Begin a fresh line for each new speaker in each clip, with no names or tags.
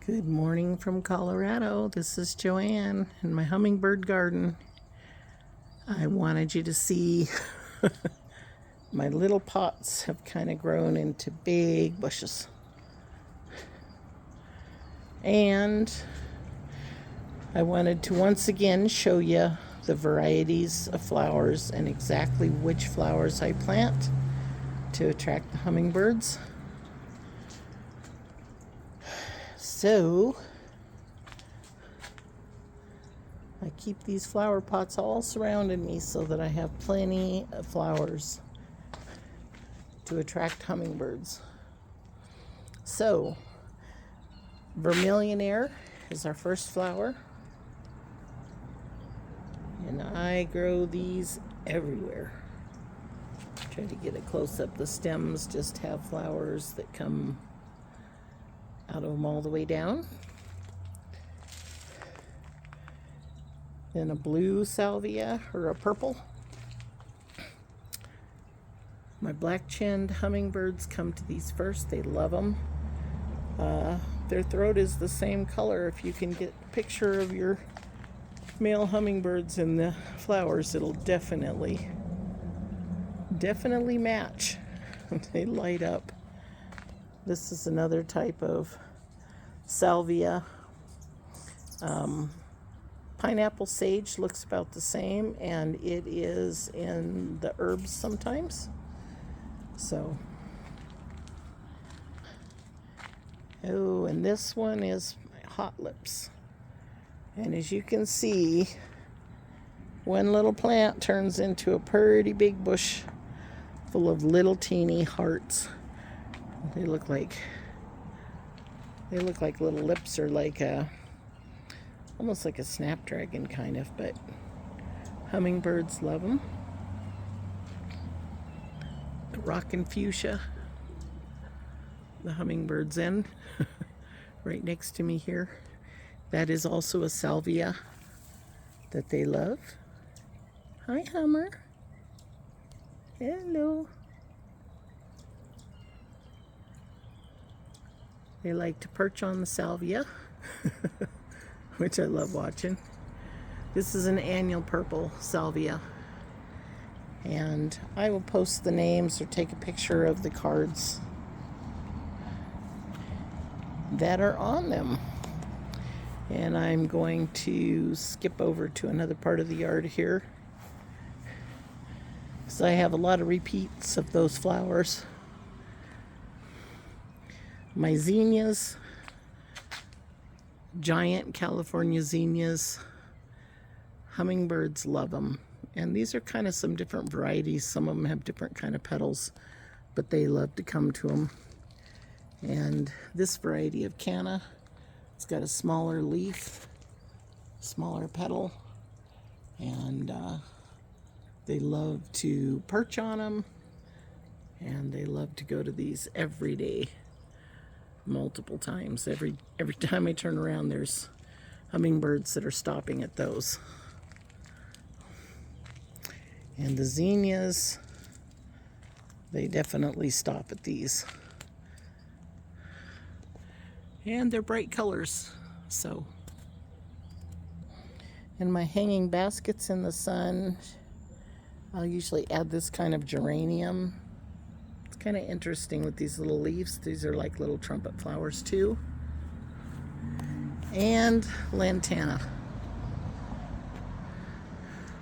Good morning from Colorado. This is Joanne in my hummingbird garden. I wanted you to see my little pots have kind of grown into big bushes. And I wanted to once again show you the varieties of flowers and exactly which flowers I plant to attract the hummingbirds. So I keep these flower pots all surrounding me so that I have plenty of flowers to attract hummingbirds. So vermillionaire is our first flower, and I grow these everywhere. Try to get a close up. The stems just have flowers that come out of them all the way down. Then a blue salvia, or a purple. My black-chinned hummingbirds come to these first. They love them. Their throat is the same color. If you can get a picture of your male hummingbirds in the flowers, it'll definitely match. They light up. This is another type of salvia. Pineapple sage looks about the same, and it is in the herbs sometimes. So, oh, and this one is my hot lips. And as you can see, one little plant turns into a pretty big bush full of little teeny hearts. They look like little lips, or like almost like a snapdragon kind of, but hummingbirds love them. The rockin' fuchsia, the hummingbird's in, right next to me here. That is also a salvia that they love. Hi, Hummer. Hello. They like to perch on the salvia, which I love watching. This is an annual purple salvia, and I will post the names or take a picture of the cards that are on them. And I'm going to skip over to another part of the yard here, because I have a lot of repeats of those flowers. My zinnias, giant California zinnias, hummingbirds love them. And these are kind of some different varieties. Some of them have different kind of petals, but they love to come to them. And this variety of canna, it's got a smaller leaf, smaller petal, and they love to perch on them, and they love to go to these every day, multiple times. Every time I turn around, there's hummingbirds that are stopping at those. And the zinnias, they definitely stop at these. And they're bright colors, so. In my hanging baskets in the sun, I'll usually add this kind of geranium. It's kind of interesting with these little leaves. These are like little trumpet flowers too. And lantana.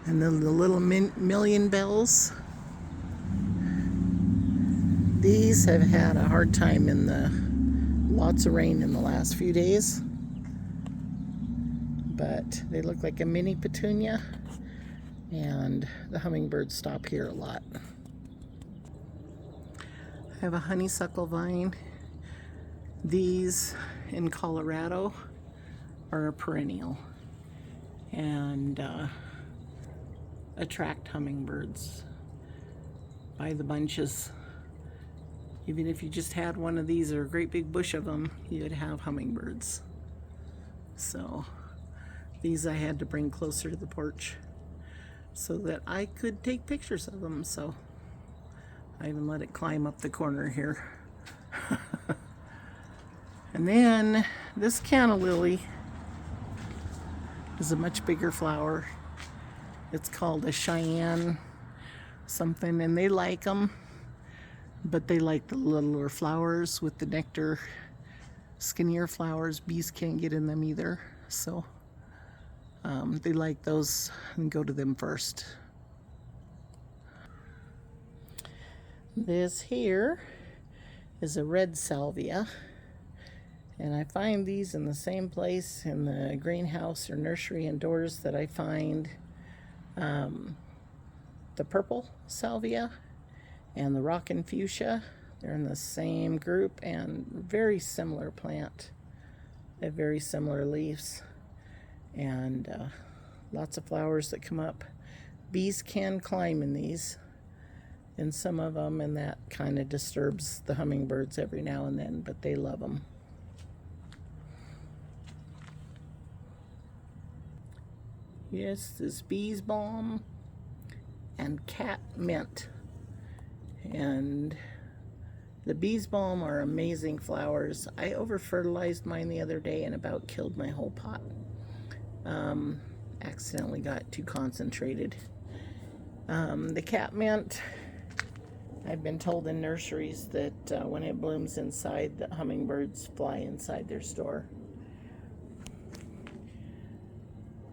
And then the little million bells. These have had a hard time in the lots of rain in the last few days. But they look like a mini petunia, and the hummingbirds stop here a lot. I have a honeysuckle vine. These in Colorado are a perennial and attract hummingbirds by the bunches. Even if you just had one of these or a great big bush of them, you'd have hummingbirds. So these I had to bring closer to the porch so that I could take pictures of them. So I even let it climb up the corner here. And then this canna lily is a much bigger flower. It's called a Cheyenne something, and they like them, but they like the littler flowers with the nectar. Skinnier flowers, bees can't get in them either, so they like those and go to them first. This here is a red salvia, and I find these in the same place in the greenhouse or nursery indoors that I find the purple salvia and the rockin' fuchsia. They're in the same group and very similar plant. They have very similar leaves and lots of flowers that come up. Bees can climb in these, in some of them, and that kind of disturbs the hummingbirds every now and then, but they love them. Yes, this bees balm and cat mint. And the bees balm are amazing flowers. I over fertilized mine the other day and about killed my whole pot. Accidentally got too concentrated. The cat mint, I've been told in nurseries that when it blooms inside, the hummingbirds fly inside their store.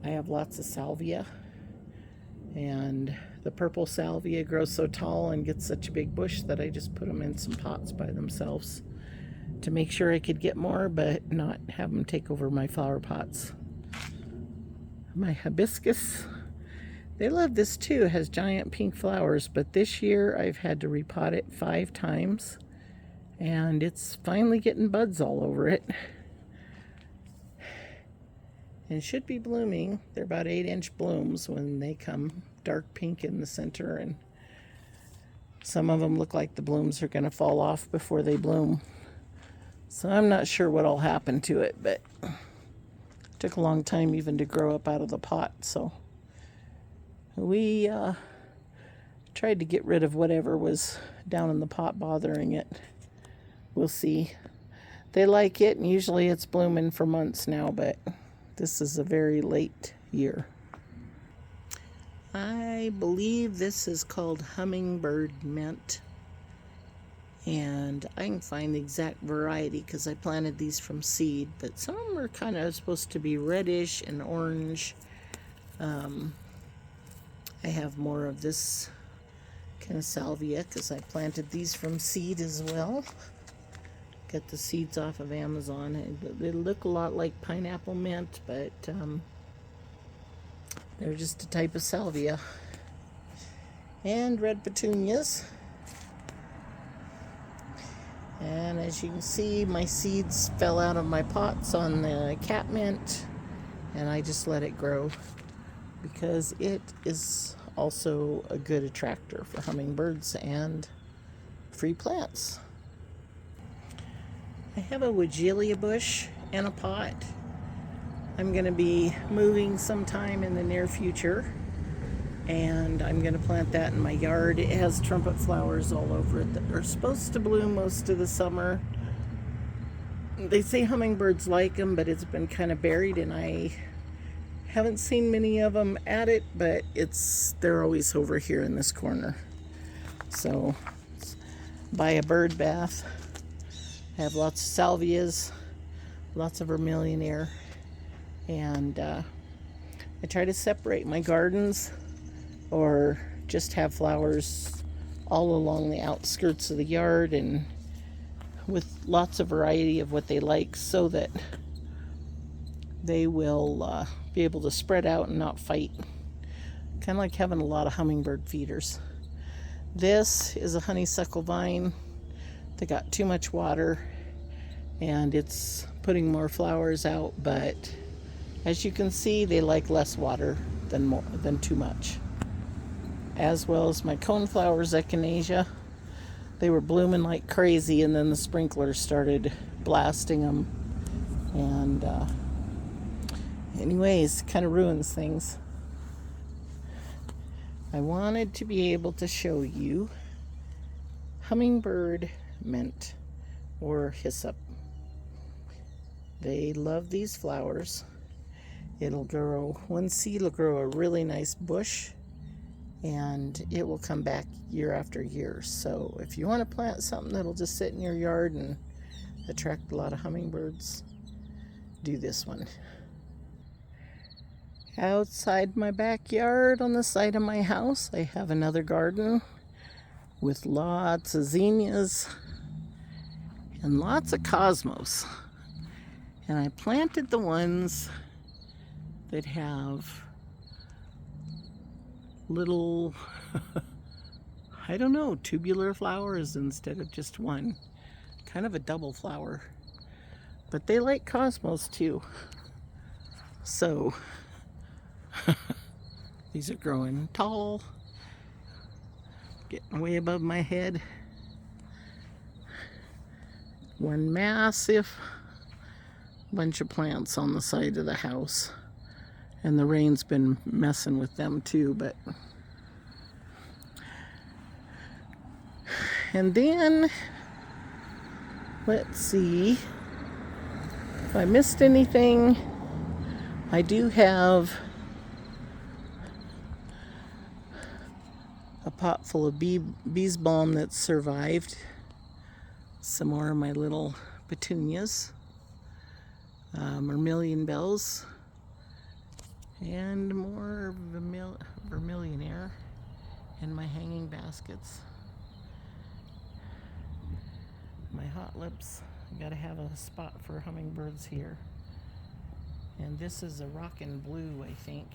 I have lots of salvia, and the purple salvia grows so tall and gets such a big bush that I just put them in some pots by themselves to make sure I could get more, but not have them take over my flower pots. My hibiscus, they love this too. It has giant pink flowers, but this year I've had to repot it 5 times, and it's finally getting buds all over it. And should be blooming. They're about 8-inch blooms when they come dark pink in the center, and some of them look like the blooms are going to fall off before they bloom. So I'm not sure what'll happen to it, but it took a long time even to grow up out of the pot. So we tried to get rid of whatever was down in the pot bothering it. We'll see. They like it, and usually it's blooming for months now, but this is a very late year. I believe this is called hummingbird mint, and I can find the exact variety because I planted these from seed, but some of them are kind of supposed to be reddish and orange. I have more of this kind of salvia because I planted these from seed as well. Got the seeds off of Amazon. They look a lot like pineapple mint, but they're just a type of salvia. And red petunias. And as you can see, my seeds fell out of my pots on the cat mint, and I just let it grow because it is also a good attractor for hummingbirds and free plants. I have a wigellia bush in a pot. I'm going to be moving sometime in the near future, and I'm going to plant that in my yard. It has trumpet flowers all over it that are supposed to bloom most of the summer. They say hummingbirds like them, but it's been kind of buried, and I haven't seen many of them at it, but they're always over here in this corner. So buy a bird bath. I have lots of salvias, lots of vermillionaire, and I try to separate my gardens or just have flowers all along the outskirts of the yard and with lots of variety of what they like so that they will be able to spread out and not fight. Kind of like having a lot of hummingbird feeders. This is a honeysuckle vine. They got too much water and it's putting more flowers out, but as you can see, they like less water than too much. As well as my coneflowers echinacea. They were blooming like crazy, and then the sprinklers started blasting them, and anyways, kind of ruins things. I wanted to be able to show you hummingbird mint or hyssop. They love these flowers. It'll grow, one seed will grow a really nice bush, and it will come back year after year. So if you want to plant something that'll just sit in your yard and attract a lot of hummingbirds, do this one. Outside my backyard on the side of my house, I have another garden with lots of zinnias and lots of cosmos. And I planted the ones that have little, I don't know, tubular flowers instead of just one. Kind of a double flower. But they like cosmos too. So, these are growing tall, getting way above my head. One massive bunch of plants on the side of the house. And the rain's been messing with them too, but... And then, let's see if I missed anything. I do have a pot full of bee's balm that's survived. Some more of my little petunias, vermilion bells, and more vermillionaire in my hanging baskets. My hot lips, I gotta have a spot for hummingbirds here. And this is a rockin' blue, I think.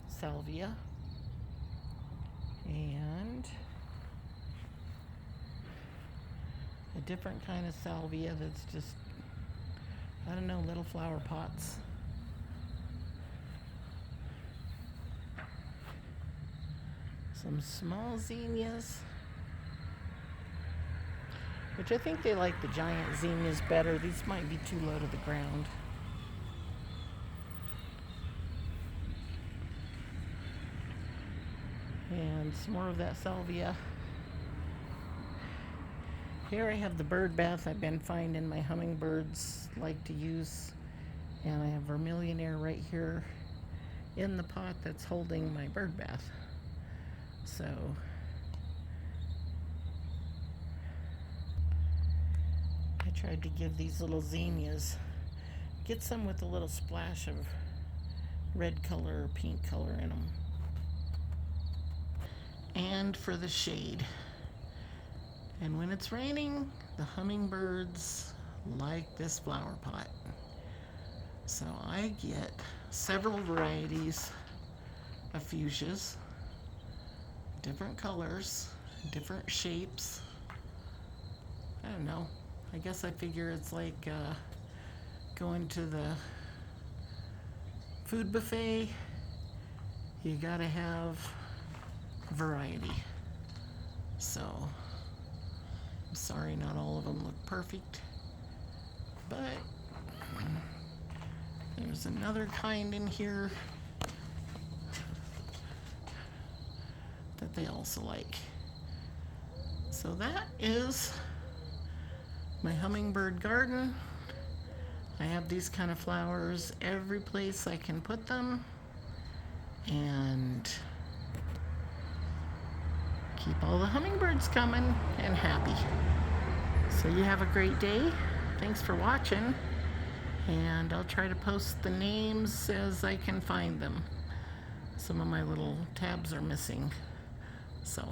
Salvia. And a different kind of salvia that's just, I don't know, little flower pots. Some small zinnias, which I think they like the giant zinnias better. These might be too low to the ground. And some more of that salvia. Here I have the bird bath I've been finding my hummingbirds like to use. And I have vermillionaire right here in the pot that's holding my bird bath. So I tried to give these little zinnias, get some with a little splash of red color or pink color in them. And for the shade. And when it's raining, the hummingbirds like this flower pot. So I get several varieties of fuchsias, different colors, different shapes. I don't know. I guess I figure it's like going to the food buffet. You gotta have variety. So, I'm sorry not all of them look perfect, but there's another kind in here that they also like. So that is my hummingbird garden. I have these kind of flowers every place I can put them, and keep all the hummingbirds coming and happy. So you have a great day. Thanks for watching, and I'll try to post the names as I can find them. Some of my little tabs are missing, so